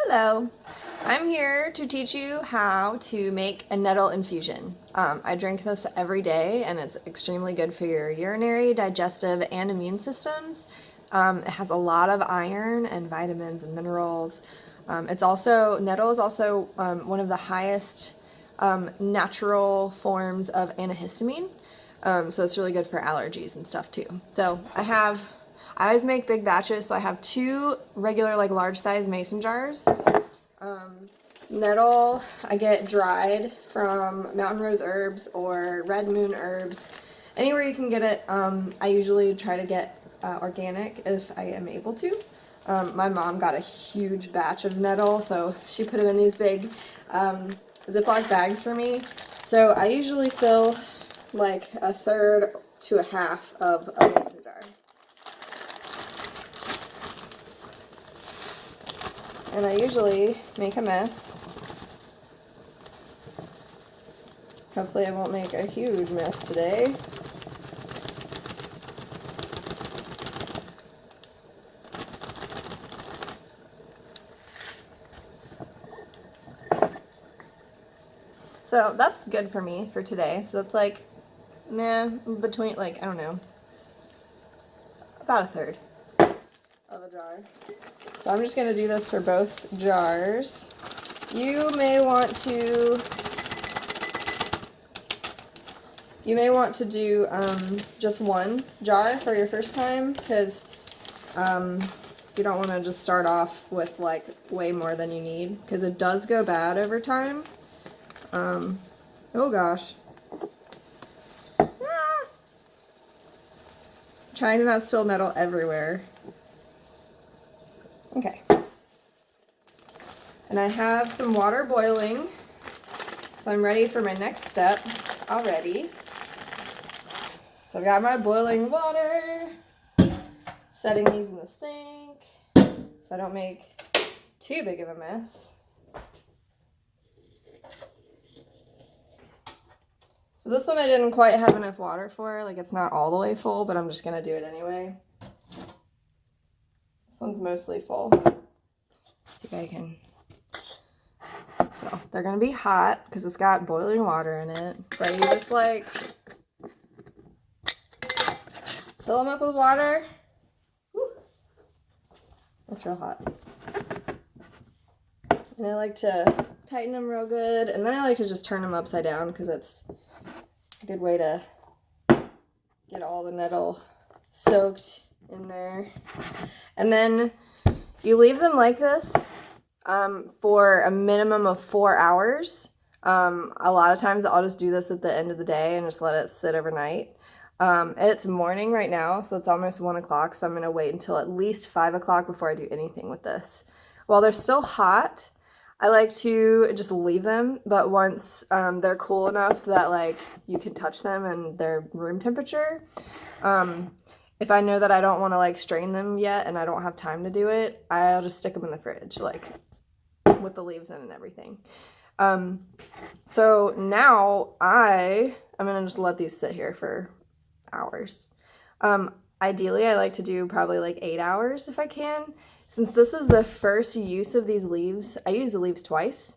Hello, I'm here to teach you how to make a nettle infusion. I drink this every day and it's extremely good for your urinary, digestive, and immune systems. It has a lot of iron and vitamins and minerals. Nettle is also one of the highest natural forms of antihistamine. So it's really good for allergies and stuff too. I always make big batches, so I have two regular, like large size mason jars. Nettle, I get dried from Mountain Rose Herbs or Red Moon Herbs. Anywhere you can get it, I usually try to get organic if I am able to. My mom got a huge batch of nettle, so she put them in these big Ziploc bags for me. So I usually fill like a third to a half of a mason jar. And I usually make a mess. Hopefully I won't make a huge mess today. So that's good for me for today. So it's like, between like, I don't know, about a third of a jar. So I'm just going to do this for both jars. You may want to do just one jar for your first time, because you don't want to just start off with like way more than you need, because it does go bad over time. Oh gosh. Trying to not spill nettle everywhere. Okay. And I have some water boiling, so I'm ready for my next step already. So I've got my boiling water, setting these in the sink so I don't make too big of a mess. So this one I didn't quite have enough water for, like it's not all the way full, but I'm just gonna do it anyway. This one's mostly full. See if I can. So they're gonna be hot because it's got boiling water in it. But you just like fill them up with water. Woo. That's real hot. And I like to tighten them real good, and then I like to just turn them upside down because it's a good way to get all the nettle soaked in there. And then you leave them like this for a minimum of 4 hours. A lot of times I'll just do this at the end of the day and just let it sit overnight. It's morning right now, so it's almost 1 o'clock, so I'm going to wait until at least 5 o'clock before I do anything with this. While they're still hot, I like to just leave them, but once they're cool enough that like you can touch them and they're room temperature, if I know that I don't want to like strain them yet and I don't have time to do it, I'll just stick them in the fridge, like with the leaves in and everything. So now I'm gonna just let these sit here for hours. Ideally, I like to do probably like 8 hours if I can. Since this is the first use of these leaves, I use the leaves twice.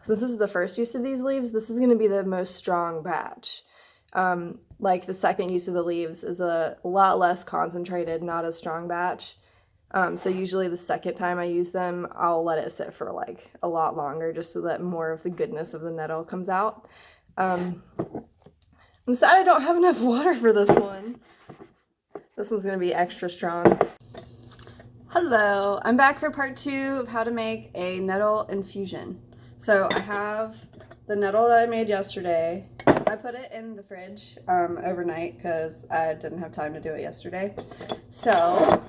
Since this is the first use of these leaves, this is going to be the most strong batch. Like the second use of the leaves is a lot less concentrated, not as strong batch. So usually the second time I use them, I'll let it sit for like a lot longer just so that more of the goodness of the nettle comes out. I'm sad I don't have enough water for this one. This one's going to be extra strong. Hello, I'm back for part 2 of how to make a nettle infusion. So I have the nettle that I made yesterday. I put it in the fridge overnight because I didn't have time to do it yesterday. So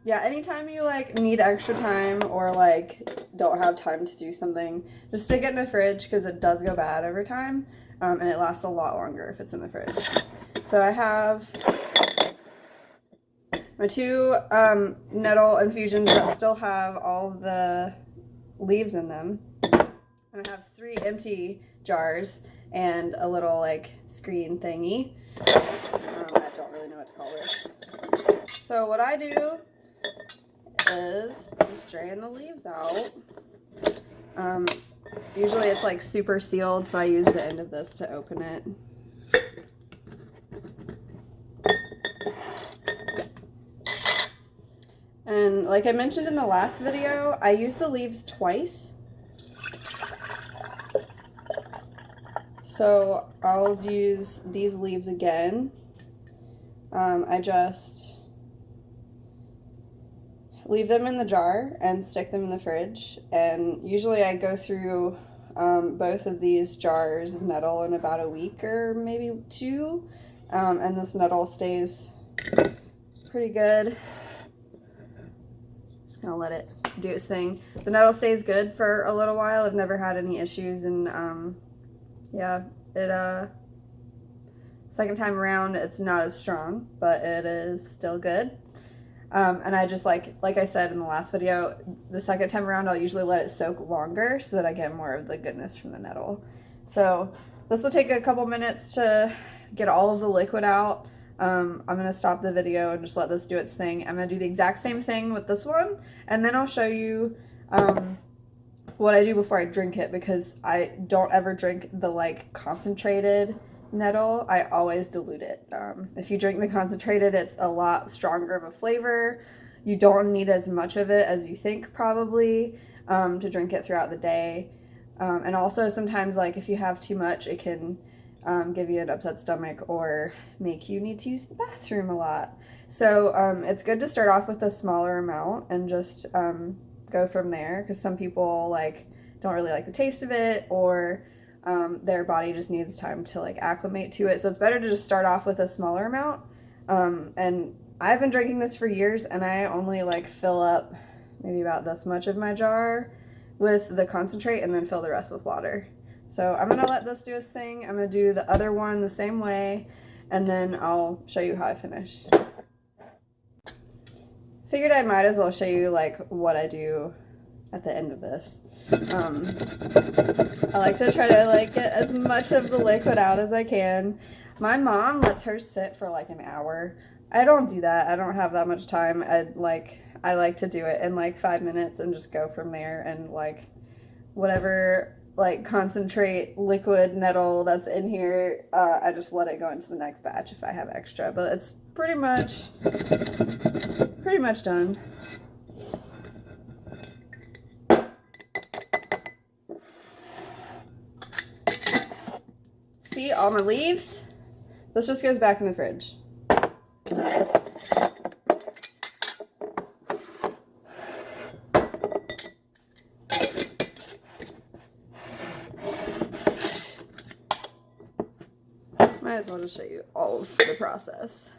yeah, anytime you like need extra time or like don't have time to do something, just stick it in the fridge because it does go bad over time, and it lasts a lot longer if it's in the fridge. So I have my 2 nettle infusions that still have all of the leaves in them. And I have 3 empty jars and a little like screen thingy. I don't really know what to call this. So what I do is just drain the leaves out. Usually it's like super sealed, so I use the end of this to open it. And like I mentioned in the last video, I use the leaves twice. So I'll use these leaves again. I just leave them in the jar and stick them in the fridge. And usually I go through both of these jars of nettle in about a week or maybe 2. And this nettle stays pretty good. Just gonna let it do its thing. The nettle stays good for a little while. I've never had any issues, and yeah, it second time around it's not as strong, but it is still good. And I just like I said in the last video, the second time around I'll usually let it soak longer so that I get more of the goodness from the nettle. So this will take a couple minutes to get all of the liquid out. I'm going to stop the video and just let this do its thing. I'm going to do the exact same thing with this one, and then I'll show you what I do before I drink it, because I don't ever drink the like concentrated nettle. I always dilute it. If you drink the concentrated, it's a lot stronger of a flavor. You don't need as much of it as you think probably to drink it throughout the day. And also sometimes, like, if you have too much, it can give you an upset stomach or make you need to use the bathroom a lot. So it's good to start off with a smaller amount and just go from there, because some people like don't really like the taste of it, or their body just needs time to like acclimate to it. So it's better to just start off with a smaller amount. And I've been drinking this for years, and I only like fill up maybe about this much of my jar with the concentrate and then fill the rest with water. So I'm gonna let this do its thing. I'm gonna do the other one the same way, and then I'll show you how I finish. Figured I might as well show you like what I do at the end of this. I like to try to like get as much of the liquid out as I can. My mom lets hers sit for like an hour. I don't do that. I don't have that much time. I like to do it in like 5 minutes and just go from there, and like whatever like concentrate liquid nettle that's in here, I just let it go into the next batch if I have extra, but it's pretty much done. See all my leaves? This just goes back in the fridge. Might as well just show you all of the process.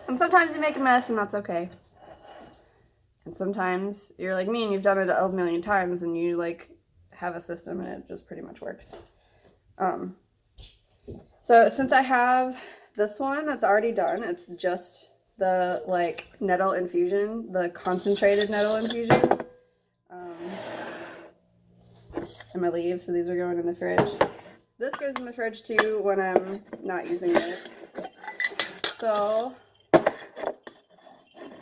And sometimes you make a mess, and that's okay. And sometimes you're like me and you've done it a million times and you like have a system and it just pretty much works. So since I have this one that's already done, it's just the like nettle infusion, the concentrated nettle infusion, and my leaves. So these are going in the fridge. This goes in the fridge too when I'm not using it. So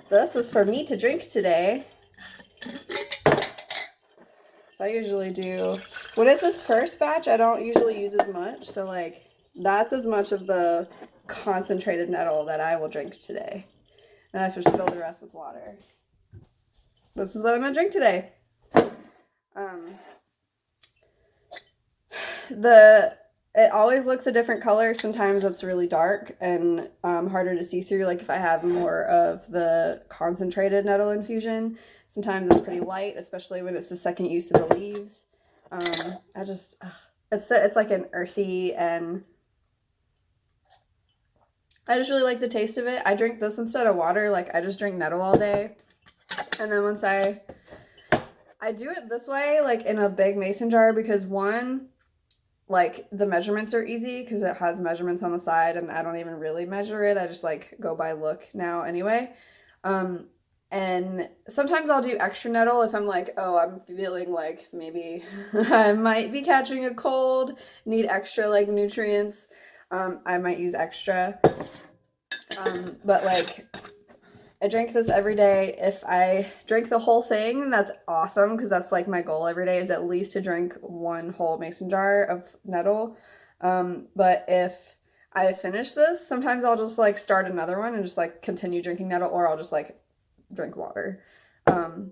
this is for me to drink today. So I usually do, when it's this first batch, I don't usually use as much. So like that's as much of the concentrated nettle that I will drink today. And I just fill the rest with water. This is what I'm gonna drink today. It always looks a different color. Sometimes it's really dark and harder to see through, like if I have more of the concentrated nettle infusion. Sometimes it's pretty light, especially when it's the second use of the leaves. It's like an earthy, and I just really like the taste of it. I drink this instead of water. Like I just drink nettle all day. And then once I do it this way, like in a big mason jar, because one, like the measurements are easy because it has measurements on the side and I don't even really measure it. I just like go by look now anyway. Um, and sometimes I'll do extra nettle if I'm like, oh, I'm feeling like maybe I might be catching a cold, need extra like nutrients. I might use extra. But like I drink this every day. If I drink the whole thing, that's awesome because that's like my goal every day is at least to drink one whole mason jar of nettle. But if I finish this, sometimes I'll just like start another one and just like continue drinking nettle, or I'll just like drink water. Um,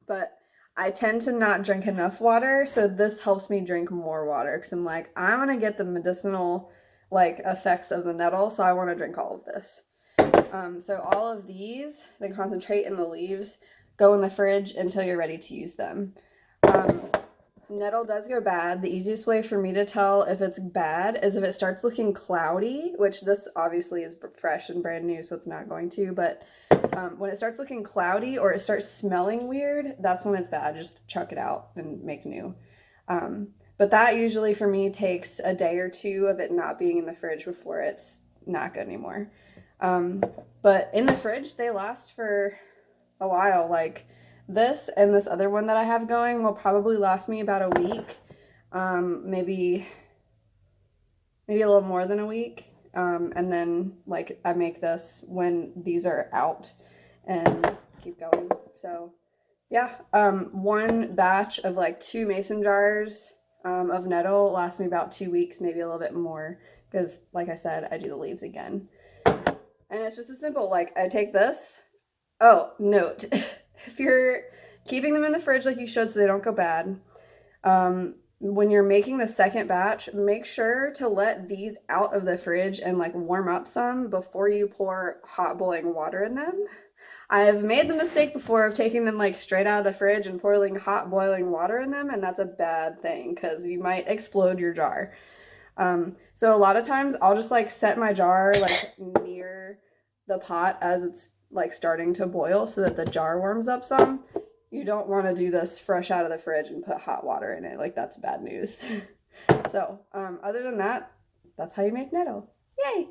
but I tend to not drink enough water, so this helps me drink more water because I'm like, I want to get the medicinal like effects of the nettle, so I want to drink all of this. So all of these, the concentrate and the leaves, go in the fridge until you're ready to use them. Um, Nettle does go bad. The easiest way for me to tell if it's bad is if it starts looking cloudy, which this obviously is fresh and brand new, so it's not going to, but when it starts looking cloudy or it starts smelling weird, that's when it's bad. Just chuck it out and make new. But that usually for me takes a day or two of it not being in the fridge before it's not good anymore. But in the fridge, they last for a while. Like this and this other one that I have going will probably last me about a week, maybe a little more than a week. And then like I make this when these are out and keep going. So yeah, one batch of like 2 mason jars of nettle lasts me about 2 weeks, maybe a little bit more, because like I said, I do the leaves again. And it's just as simple. Like I take this. Oh, note, if you're keeping them in the fridge like you should so they don't go bad, when you're making the second batch, make sure to let these out of the fridge and like warm up some before you pour hot boiling water in them. I've made the mistake before of taking them like straight out of the fridge and pouring hot boiling water in them, and that's a bad thing because you might explode your jar. So a lot of times I'll just like set my jar like near the pot as it's like starting to boil so that the jar warms up some. You don't want to do this fresh out of the fridge and put hot water in it. Like that's bad news. So, other than that, that's how you make nettle. Yay!